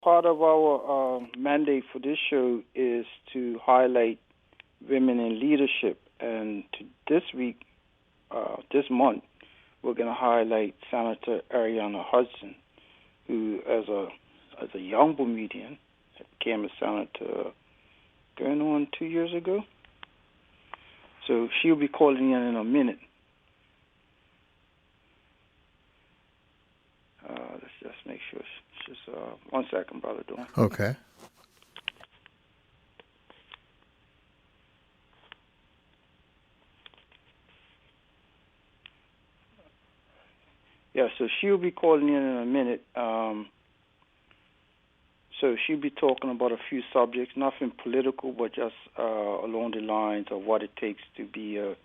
Part of our mandate for this show is to highlight women in leadership, and this week, this month, we're going to highlight Senator Ariana Hudson, who, as a young Bermudian, became a senator going on 2 years ago. So she'll be calling in a minute. Let's just make sure. Just 1 second, Brother Dawn. Okay. Yeah, so she'll be calling in a minute. So she'll be talking about a few subjects, nothing political, but just along the lines of what it takes to be the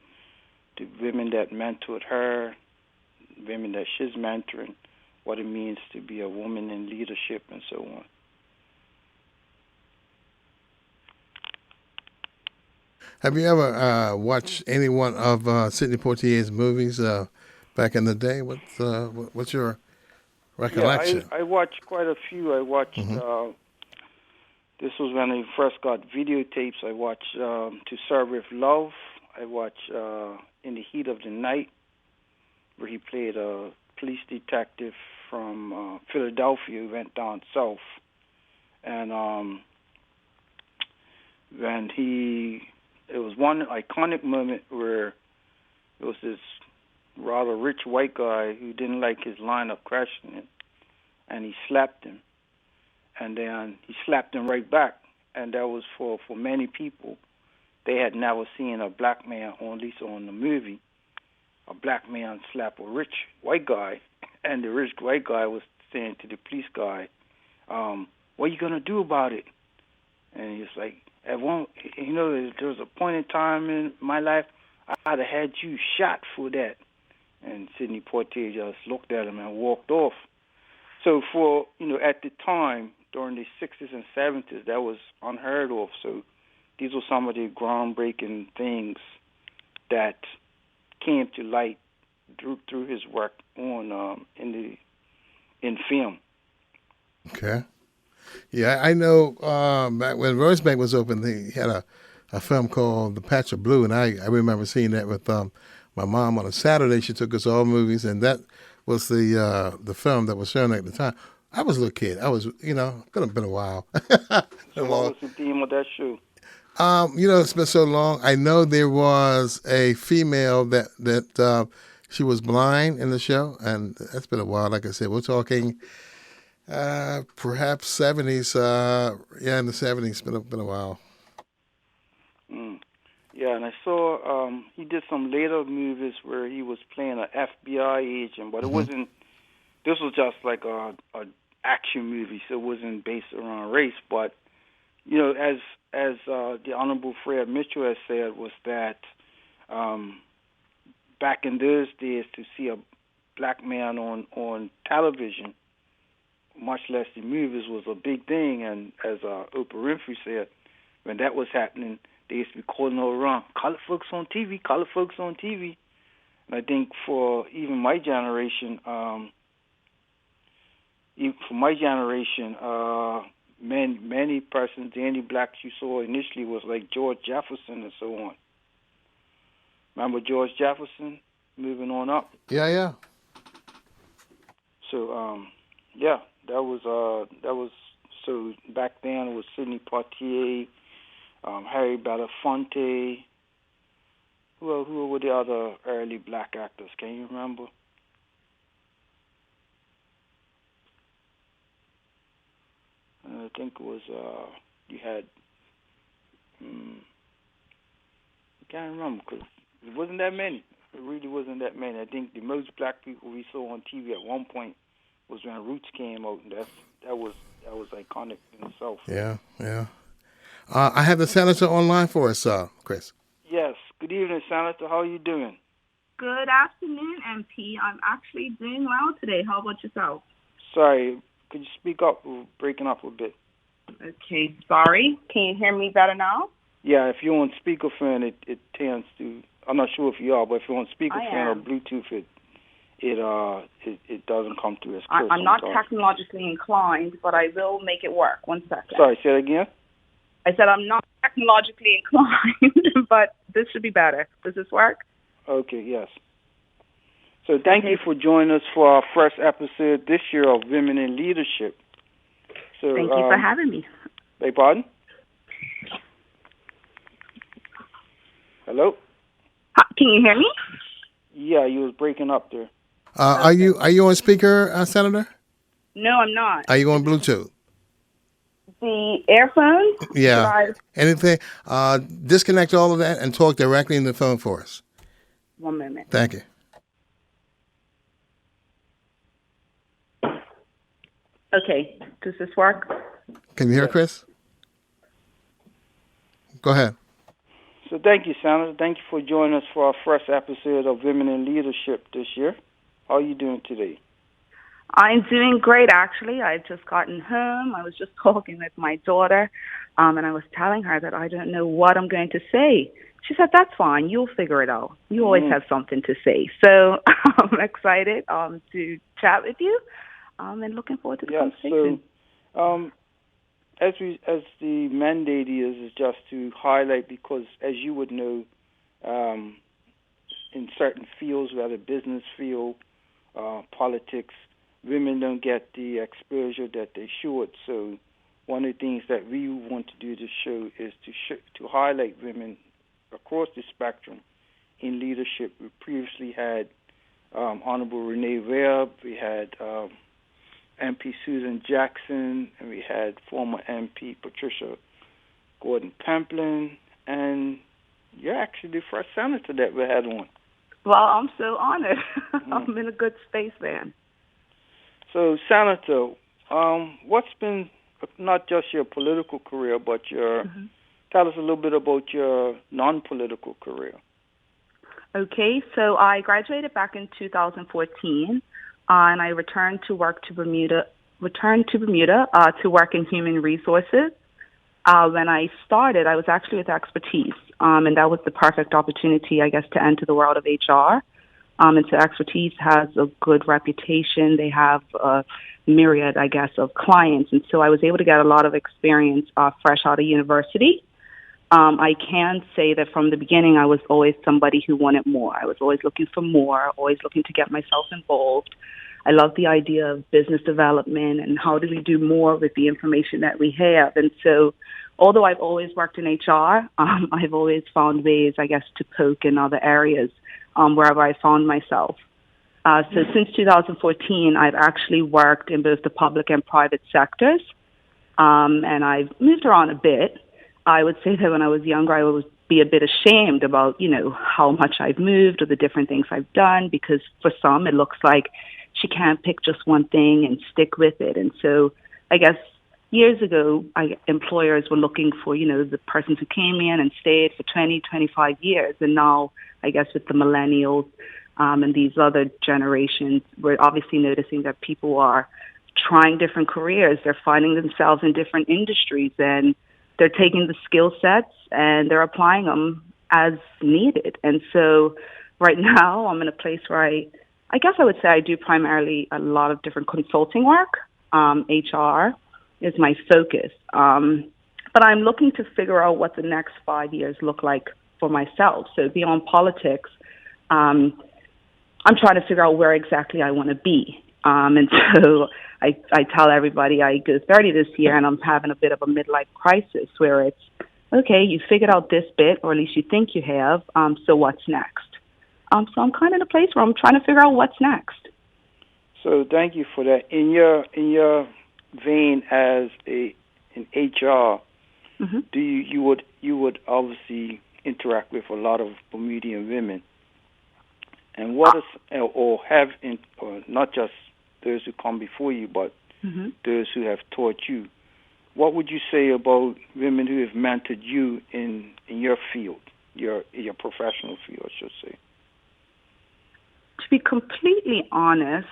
women that mentored her, women that she's mentoring, what it means to be a woman in leadership, and so on. Have you ever watched any one of Sidney Poitier's movies back in the day? What's your recollection? Yeah, I watched quite a few. I watched, this was when I first got videotapes. I watched To Serve With Love. I watched In the Heat of the Night, where he played a police detective from Philadelphia who went down south. And it was one iconic moment where there was this rather rich white guy who didn't like his line of questioning, and he slapped him. And then he slapped him right back. And that was for many people. They had never seen a black man, or at least on the movie, a black man slap a rich white guy. And the rich white guy was saying to the police guy, what are you going to do about it? And he's like, there was a point in time in my life, I'd have had you shot for that. And Sidney Poitier just looked at him and walked off. So at the time, during the 60s and 70s, that was unheard of. So these were some of the groundbreaking things that came to light through his work on in film. Okay. Yeah, I know back when Rosebank was open, he had a film called The Patch of Blue, and I remember seeing that with my mom on a Saturday. She took us to all movies, and that was the film that was shown at the time. I was a little kid. I was, could have been a while. So what was the theme of that show? It's been so long. I know there was a female that she was blind in the show, and that's been a while. Like I said, we're talking perhaps 70s. In the 70s. It's been a while. Yeah, and I saw he did some later movies where he was playing an FBI agent, but it wasn't. This was just like a action movie, so it wasn't based around race. But as the Honorable Fred Mitchell has said, was that back in those days, to see a black man on television, much less the movies, was a big thing. And as Oprah Winfrey said, when that was happening, they used to be calling all around, colored folks on TV, colored folks on TV. And I think for even my generation, many persons, the only blacks you saw initially was like George Jefferson and so on. Remember George Jefferson moving on up? Yeah. So, that was so back then it was Sidney Poitier, Harry Belafonte. Who were the other early black actors? Can you remember? I think it was you had. I can't remember because it wasn't that many. It really wasn't that many. I think the most black people we saw on TV at one point was when Roots came out, and that was iconic in itself. Yeah. I have the senator online for us, Chris. Yes. Good evening, Senator. How are you doing? Good afternoon, MP. I'm actually doing well today. How about yourself? Sorry, could you speak up? We're breaking up a bit. Okay, sorry. Can you hear me better now? Yeah, if you're on speakerphone, it tends to. I'm not sure if you are, but if you're on speakerphone or Bluetooth, it doesn't come through as clear. I'm not sometimes. technologically inclined, but I will make it work. One second. Sorry, say it again. I said I'm not technologically inclined, but this should be better. Does this work? Okay, yes. So thank you for joining us for our first episode this year of Women in Leadership. So thank you for having me. Beg pardon? Hello? Can you hear me? Yeah, you was breaking up there. Are you on speaker, Senator? No, I'm not. Are you on Bluetooth? The earphones? Yeah. Anything? Disconnect all of that and talk directly in the phone for us. One moment. Thank you. Okay. Does this work? Can you hear Chris? Go ahead. So thank you, Senator. Thank you for joining us for our first episode of Women in Leadership this year. How are you doing today? I'm doing great, actually. I've just gotten home. I was just talking with my daughter, and I was telling her that I don't know what I'm going to say. She said, that's fine. You'll figure it out. You always have something to say. So I'm excited to chat with you and looking forward to the conversation. So as the mandate is just to highlight, because as you would know, in certain fields, whether business field, politics, women don't get the exposure that they should. So one of the things that we want to do this show is to highlight women across the spectrum in leadership. We previously had Honorable Renee Webb, we had MP Susan Jackson, and we had former MP Patricia Gordon-Pamplin, and you're actually the first senator that we had on. Well, I'm so honored. I'm in a good space, man. So, Senator, what's been not just your political career, but tell us a little bit about your non-political career. Okay, so I graduated back in 2014, and I returned to Bermuda to work in human resources. When I started, I was actually with Expertise, and that was the perfect opportunity, I guess, to enter the world of HR. And so Expertise has a good reputation. They have a myriad, I guess, of clients. And so I was able to get a lot of experience fresh out of university. I can say that from the beginning, I was always somebody who wanted more. I was always looking for more, always looking to get myself involved. I love the idea of business development and how do we do more with the information that we have. And so although I've always worked in HR, I've always found ways, I guess, to poke in other areas wherever I found myself. So since 2014, I've actually worked in both the public and private sectors, and I've moved around a bit. I would say that when I was younger, I would be a bit ashamed about, how much I've moved or the different things I've done, because for some, it looks like she can't pick just one thing and stick with it. And so I guess years ago, employers were looking for, the persons who came in and stayed for 20, 25 years. And now, I guess with the millennials and these other generations, we're obviously noticing that people are trying different careers. They're finding themselves in different industries, and they're taking the skill sets and they're applying them as needed. And so right now, I'm in a place where I guess I would say I do primarily a lot of different consulting work. HR is my focus. But I'm looking to figure out what the next 5 years look like for myself. So beyond politics, I'm trying to figure out where exactly I want to be. And so I tell everybody I go 30 this year, and I'm having a bit of a midlife crisis where it's, okay, you figured out this bit, or at least you think you have, so what's next? So I'm kind of in a place where I'm trying to figure out what's next. So thank you for that. In your vein as in HR, do you would obviously interact with a lot of Bermudian women, and what is or not just those who come before you, but those who have taught you. What would you say about women who have mentored you in your field, your professional field, I should say? To be completely honest,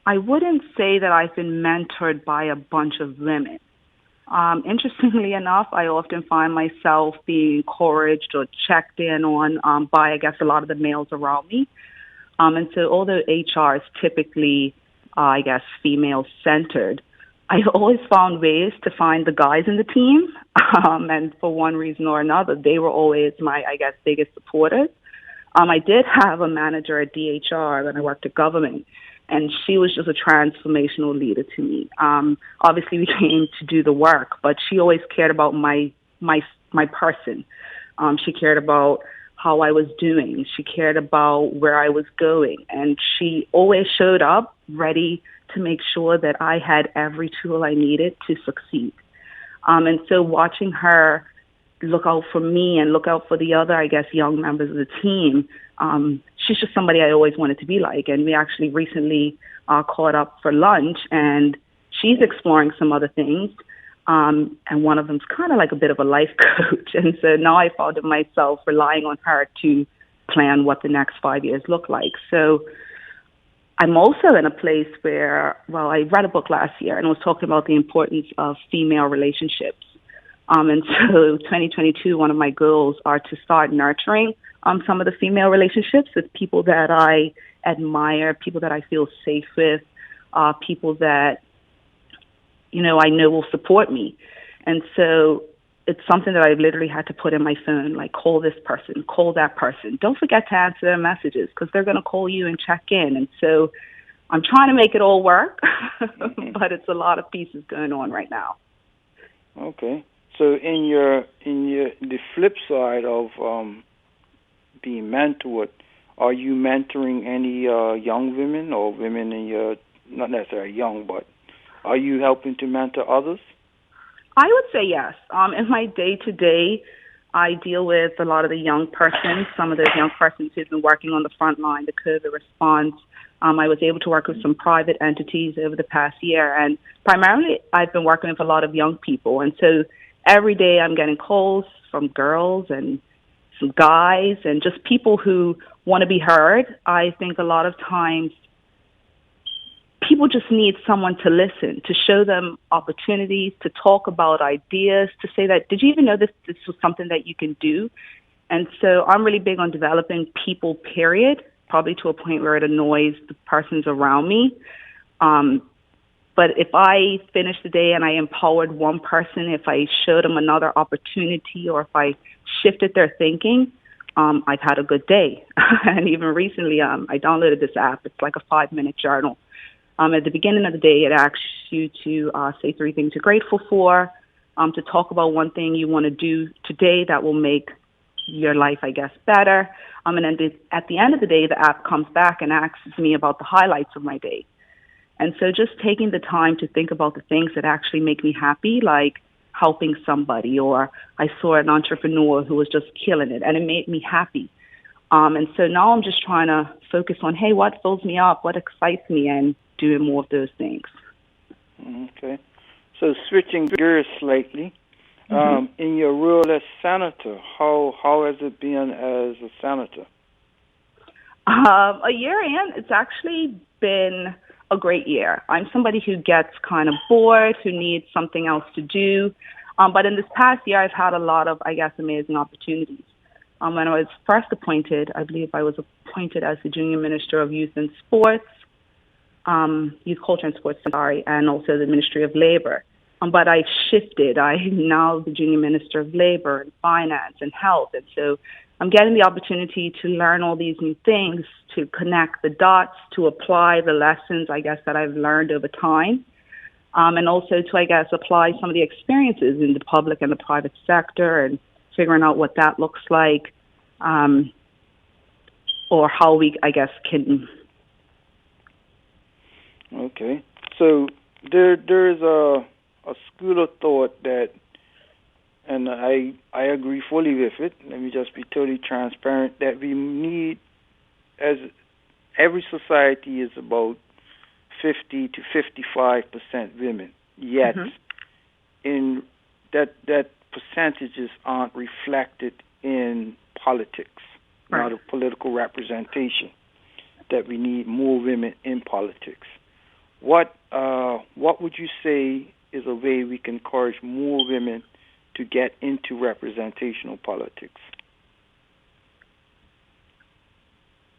I wouldn't say that I've been mentored by a bunch of women. Interestingly enough, I often find myself being encouraged or checked in on by, I guess, a lot of the males around me. And so although HR is typically, I guess, female-centered, I always found ways to find the guys in the team. And for one reason or another, they were always my, I guess, biggest supporters. I did have a manager at DHR when I worked at government, and she was just a transformational leader to me. Obviously, we came to do the work, but she always cared about my person. She cared about how I was doing. She cared about where I was going, and she always showed up ready to make sure that I had every tool I needed to succeed. And so watching her look out for me and look out for the other, I guess, young members of the team, she's just somebody I always wanted to be like. And we actually recently caught up for lunch, and she's exploring some other things. And one of them's kind of like a bit of a life coach. And so now I found myself relying on her to plan what the next 5 years look like. So I'm also in a place where, well, I read a book last year and was talking about the importance of female relationships. And so 2022, one of my goals are to start nurturing some of the female relationships with people that I admire, people that I feel safe with, people that, I know will support me. And so it's something that I've literally had to put in my phone, like call this person, call that person. Don't forget to answer their messages because they're going to call you and check in. And so I'm trying to make it all work, but it's a lot of pieces going on right now. Okay. So the flip side of being mentored, are you mentoring any young women or women in your, not necessarily young, but are you helping to mentor others? I would say yes. In my day-to-day, I deal with a lot of the young persons, some of those young persons who've been working on the front line, the COVID response. I was able to work with some private entities over the past year, and primarily I've been working with a lot of young people. And so every day I'm getting calls from girls and some guys and just people who want to be heard. I think a lot of times people just need someone to listen, to show them opportunities, to talk about ideas, to say that, did you even know this was something that you can do? And so I'm really big on developing people, period, probably to a point where it annoys the persons around me. But if I finished the day and I empowered one person, if I showed them another opportunity or if I shifted their thinking, I've had a good day. And even recently, I downloaded this app. It's like a 5-minute journal. At the beginning of the day, it asks you to say 3 things you're grateful for, to talk about one thing you want to do today that will make your life, I guess, better. And then at the end of the day, the app comes back and asks me about the highlights of my day. And so just taking the time to think about the things that actually make me happy, like helping somebody, or I saw an entrepreneur who was just killing it, and it made me happy. And so now I'm just trying to focus on, hey, what fills me up, what excites me, and doing more of those things. Okay. So switching gears slightly, in your role as senator, how has it been as a senator? A year in, it's actually been a great year. I'm somebody who gets kind of bored, who needs something else to do. But in this past year, I've had a lot of, I guess, amazing opportunities. When I was first appointed, I believe I was appointed as the Junior Minister of Youth and Sports, Youth Culture and Sports, and also the Ministry of Labor. But I've shifted. I'm now the Junior Minister of Labor and Finance and Health. And so I'm getting the opportunity to learn all these new things, to connect the dots, to apply the lessons, I guess, that I've learned over time. And also to, I guess, apply some of the experiences in the public and the private sector and figuring out what that looks like, or how we, I guess, can. Okay. So there's a school of thought that, and I agree fully with it. Let me just be totally transparent, that we need, as every society is about 50 to 55% women, yet in that percentages aren't reflected in politics, not a political representation, that we need more women in politics. What would you say is a way we can encourage more women to get into representational politics?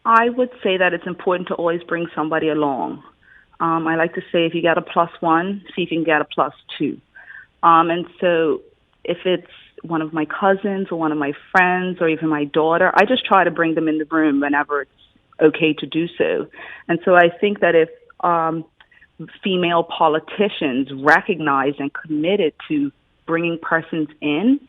I would say that it's important to always bring somebody along. I like to say if you get a +1, see if you can get a +2. And so if it's one of my cousins or one of my friends or even my daughter, I just try to bring them in the room whenever it's okay to do so. And so I think that if female politicians recognized and committed to bringing persons in,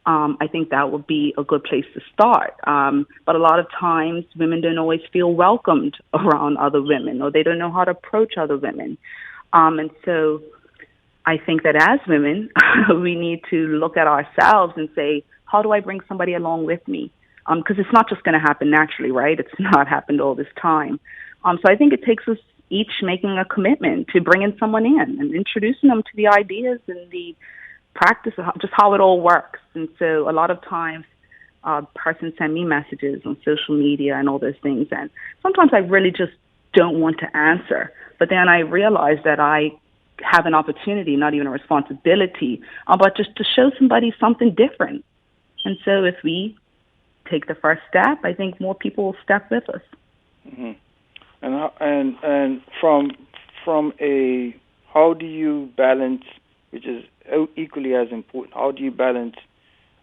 I think that would be a good place to start. But a lot of times women don't always feel welcomed around other women, or they don't know how to approach other women. And so I think that as women, we need to look at ourselves and say, how do I bring somebody along with me? Because it's not just going to happen naturally, right? It's not happened all this time. So I think it takes us each making a commitment to bringing someone in and introducing them to the ideas and the practice of just how it all works. And so a lot of times persons send me messages on social media and all those things. And sometimes I really just don't want to answer. But then I realize that I have an opportunity, not even a responsibility, but just to show somebody something different. And so if we take the first step, I think more people will step with us. Mm-hmm. And from a, how do you balance, which is equally as important, how do you balance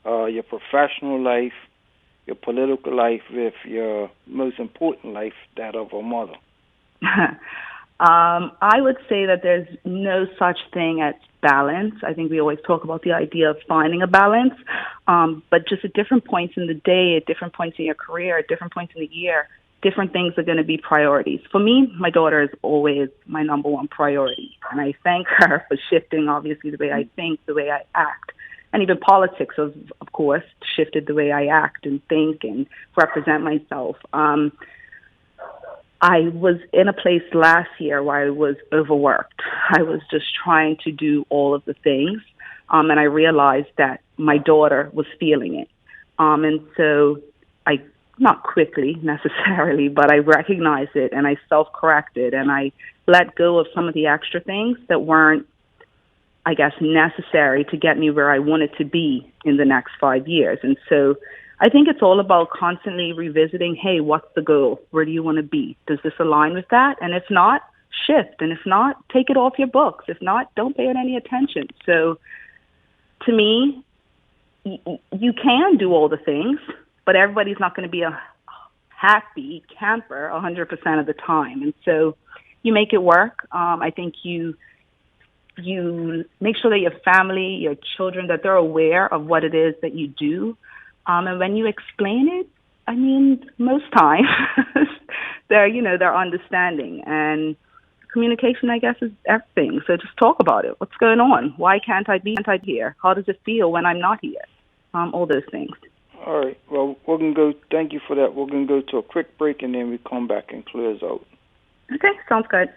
your professional life, your political life, with your most important life, that of a mother? I would say that there's no such thing as balance. I think we always talk about the idea of finding a balance, but just at different points in the day, at different points in your career, at different points in the year, different things are going to be priorities. For me, my daughter is always my number one priority, and I thank her for shifting, obviously, the way I think, the way I act. And even politics, of course, shifted the way I act and think and represent myself. I was in a place last year where I was overworked. I was just trying to do all of the things, and I realized that my daughter was feeling it. And so I, not quickly necessarily, but I recognized it and I self-corrected and I let go of some of the extra things that weren't, I guess, necessary to get me where I wanted to be in the next 5 years. And so I think it's all about constantly revisiting, hey, what's the goal? Where do you want to be? Does this align with that? And if not, shift. And if not, take it off your books. If not, don't pay it any attention. So to me, you can do all the things, but everybody's not going to be a happy camper 100% of the time. And so you make it work. I think you make sure that your family, your children, that they're aware of what it is that you do. And when you explain it, I mean, most times they're understanding. And communication, I guess, is everything. So just talk about it. What's going on? Why can't I be here? How does it feel when I'm not here? All those things. All right. Well, we're going to go. Thank you for that. We're going to go to a quick break, and then we come back and close out. Okay, sounds good.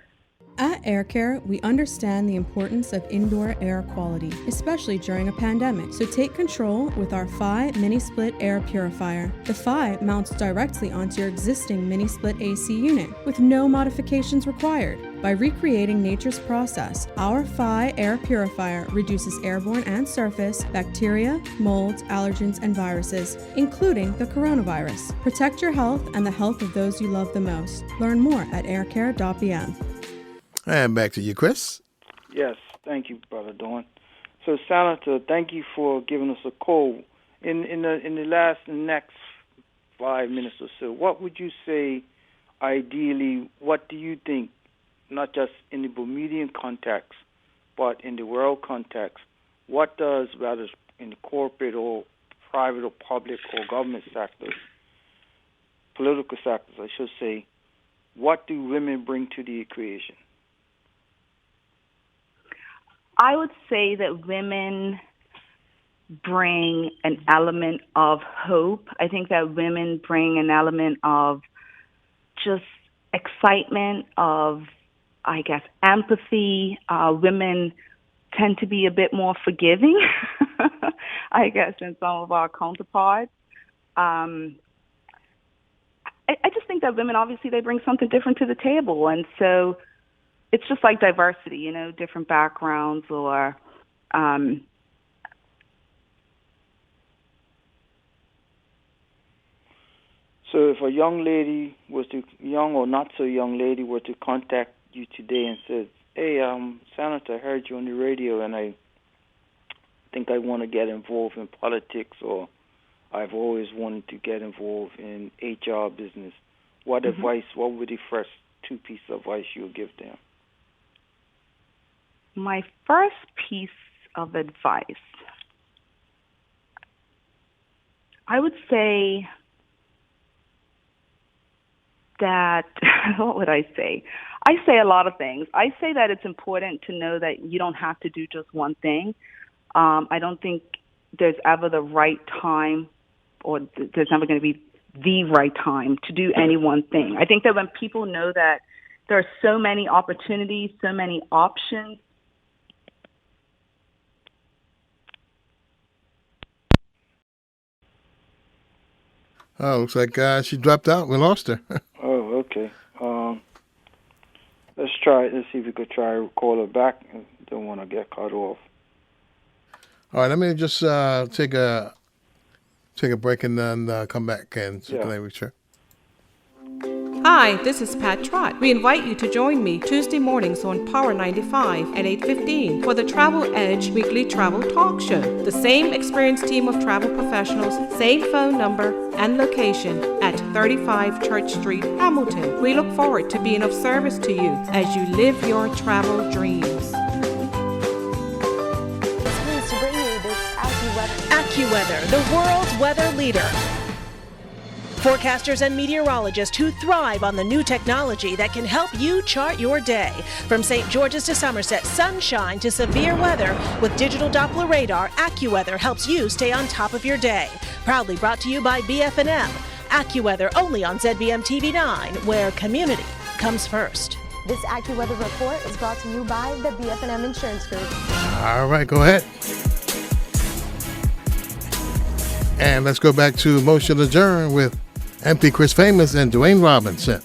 At Air Care, we understand the importance of indoor air quality, especially during a pandemic. So take control with our Phi Mini Split Air Purifier. The Phi mounts directly onto your existing Mini Split AC unit with no modifications required. By recreating nature's process, our Phi Air Purifier reduces airborne and surface bacteria, molds, allergens, and viruses, including the coronavirus. Protect your health and the health of those you love the most. Learn more at aircare.bm. And back to you, Chris. Yes, thank you, Brother Dawn. So, Senator, thank you for giving us a call. In the next 5 minutes or so, what would you say, ideally, what do you think, not just in the Bermudian context, but in the world context, what does, rather in the corporate or private or public or government sectors, political sectors, I should say, what do women bring to the equation? I would say that women bring an element of hope. I think that women bring an element of just excitement, of, I guess, empathy. Women tend to be a bit more forgiving, I guess, than some of our counterparts. I just think that women, obviously, they bring something different to the table. And so it's just like diversity, different backgrounds or So if a young lady young or not so young lady were to contact you today and says, "Hey, Senator, I heard you on the radio, and I think I want to get involved in politics, or I've always wanted to get involved in HR business," what advice? What would the first two pieces of advice you would give them? My first piece of advice, I would say that, what would I say? I say a lot of things. I say that it's important to know that you don't have to do just one thing. I don't think there's ever the right time, or there's never going to be the right time to do any one thing. I think that when people know that there are so many opportunities, so many options, Oh, looks like she dropped out. We lost her. Oh, okay. Let's try. Let's see if we could try to call her back. I don't want to get cut off. All right, let me just take a break and then come back and reach her. Hi, this is Pat Trott. We invite you to join me Tuesday mornings on Power 95 at 8:15 for the Travel Edge weekly travel talk show. The same experienced team of travel professionals, same phone number and location at 35 Church Street, Hamilton. We look forward to being of service to you as you live your travel dreams. It's pleased to bring you this AccuWeather. AccuWeather, the world's weather leader. Forecasters and meteorologists who thrive on the new technology that can help you chart your day. From St. George's to Somerset, sunshine to severe weather, with digital Doppler radar, AccuWeather helps you stay on top of your day. Proudly brought to you by BF&M. AccuWeather only on ZBM TV9, where community comes first. This AccuWeather report is brought to you by the BF&M Insurance Group. All right, go ahead. And let's go back to Motion Adjourn with MP Chris Famous and Dwayne Robinson.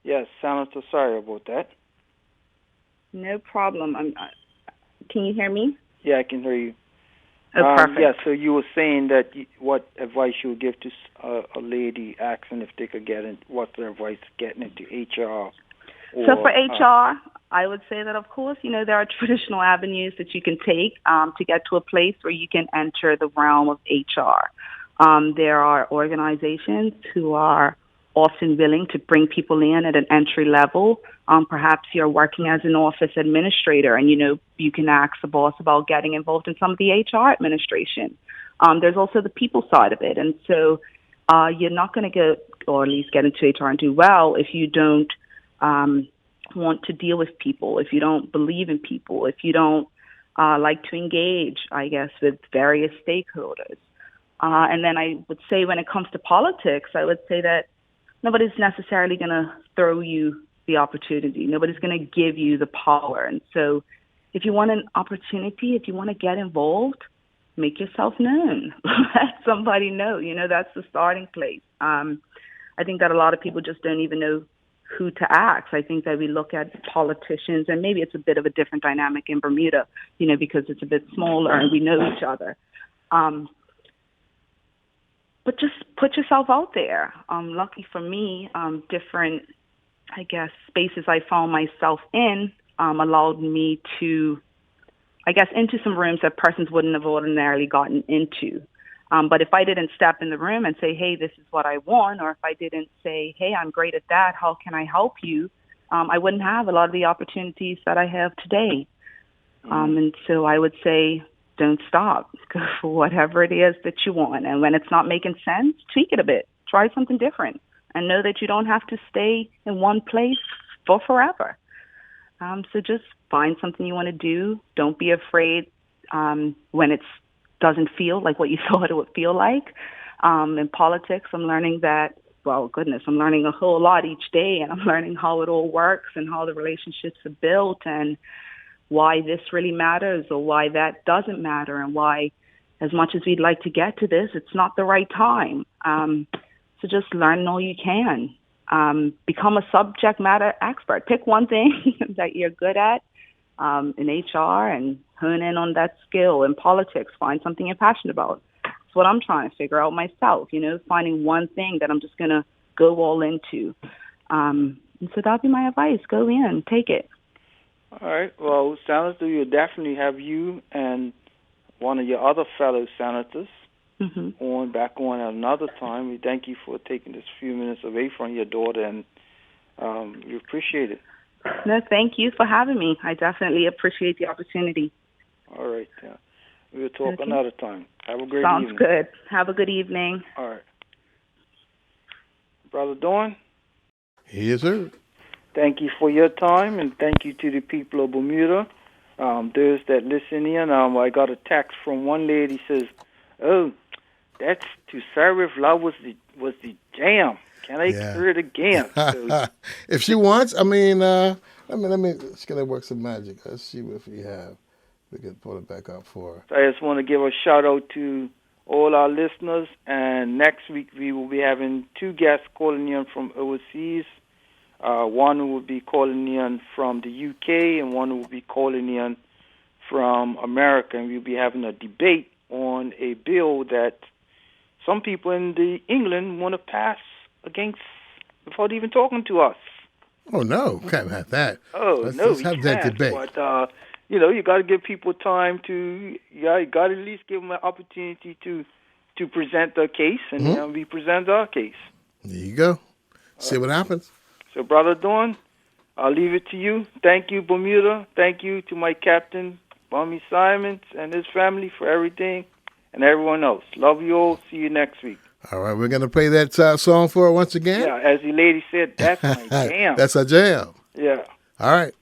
Yes, Senator, sorry about that. no problem. Can you hear me? Yeah, I can hear you. Oh, perfect. Yeah, so you were saying that what advice you would give to a lady asking if they could get in, what's their advice getting into HR? So for HR, I would say that, of course, there are traditional avenues that you can take to get to a place where you can enter the realm of HR. There are organizations who are often willing to bring people in at an entry level. Perhaps you're working as an office administrator and, you can ask the boss about getting involved in some of the HR administration. There's also the people side of it. And so you're not going to get, or at least get into HR and do well if you don't want to deal with people, if you don't believe in people, if you don't like to engage, I guess, with various stakeholders. And then I would say when it comes to politics, I would say that nobody's necessarily going to throw you the opportunity. Nobody's going to give you the power. And so if you want an opportunity, if you want to get involved, make yourself known. Let somebody know. That's the starting place. I think that a lot of people just don't even know who to ask. I think that we look at politicians, and maybe it's a bit of a different dynamic in Bermuda, because it's a bit smaller and we know each other. But just put yourself out there. Lucky for me, different, I guess, spaces I found myself in allowed me to, I guess, into some rooms that persons wouldn't have ordinarily gotten into. But if I didn't step in the room and say, hey, this is what I want, or if I didn't say, hey, I'm great at that, how can I help you, I wouldn't have a lot of the opportunities that I have today. And so I would say, don't stop. Go for whatever it is that you want. And when it's not making sense, tweak it a bit. Try something different. And know that you don't have to stay in one place for forever. So just find something you want to do. Don't be afraid when it doesn't feel like what you thought it would feel like. In politics, I'm learning that, I'm learning a whole lot each day. And I'm learning how it all works and how the relationships are built and why this really matters or why that doesn't matter and why as much as we'd like to get to this, it's not the right time. So just learn all you can. Become a subject matter expert. Pick one thing that you're good at in HR and hone in on that skill. In politics, find something you're passionate about. That's what I'm trying to figure out myself, finding one thing that I'm just going to go all into. And so that'll be my advice. Go in, take it. All right. Well, Senator, we'll definitely have you and one of your other fellow senators back on at another time. We thank you for taking this few minutes away from your daughter, and we appreciate it. No, thank you for having me. I definitely appreciate the opportunity. All right. We'll talk another time. Have a great evening. Sounds good. Have a good evening. All right. Brother Dawn? Yes, sir. Thank you for your time, and thank you to the people of Bermuda. Those that listen in, I got a text from one lady says, "Oh, that's to serve love was the jam. Can I hear it again?" So, if she wants, let me let's get her work some magic. Let's see if we can pull it back up for her. So I just want to give a shout out to all our listeners, and next week we will be having two guests calling in from overseas. One who will be calling in from the UK, and one who will be calling in from America, and we'll be having a debate on a bill that some people in England want to pass against without even talking to us. Oh no, can't have that. Let's have that debate. But you got to give people time to. You got to at least give them an opportunity to present their case, and then we present our case. There you go. See what happens. So, Brother Dawn, I'll leave it to you. Thank you, Bermuda. Thank you to my captain, Bummy Simons, and his family for everything, and everyone else. Love you all. See you next week. All right, we're going to play that song for her once again. Yeah, as the lady said, that's my jam. That's a jam. Yeah. All right.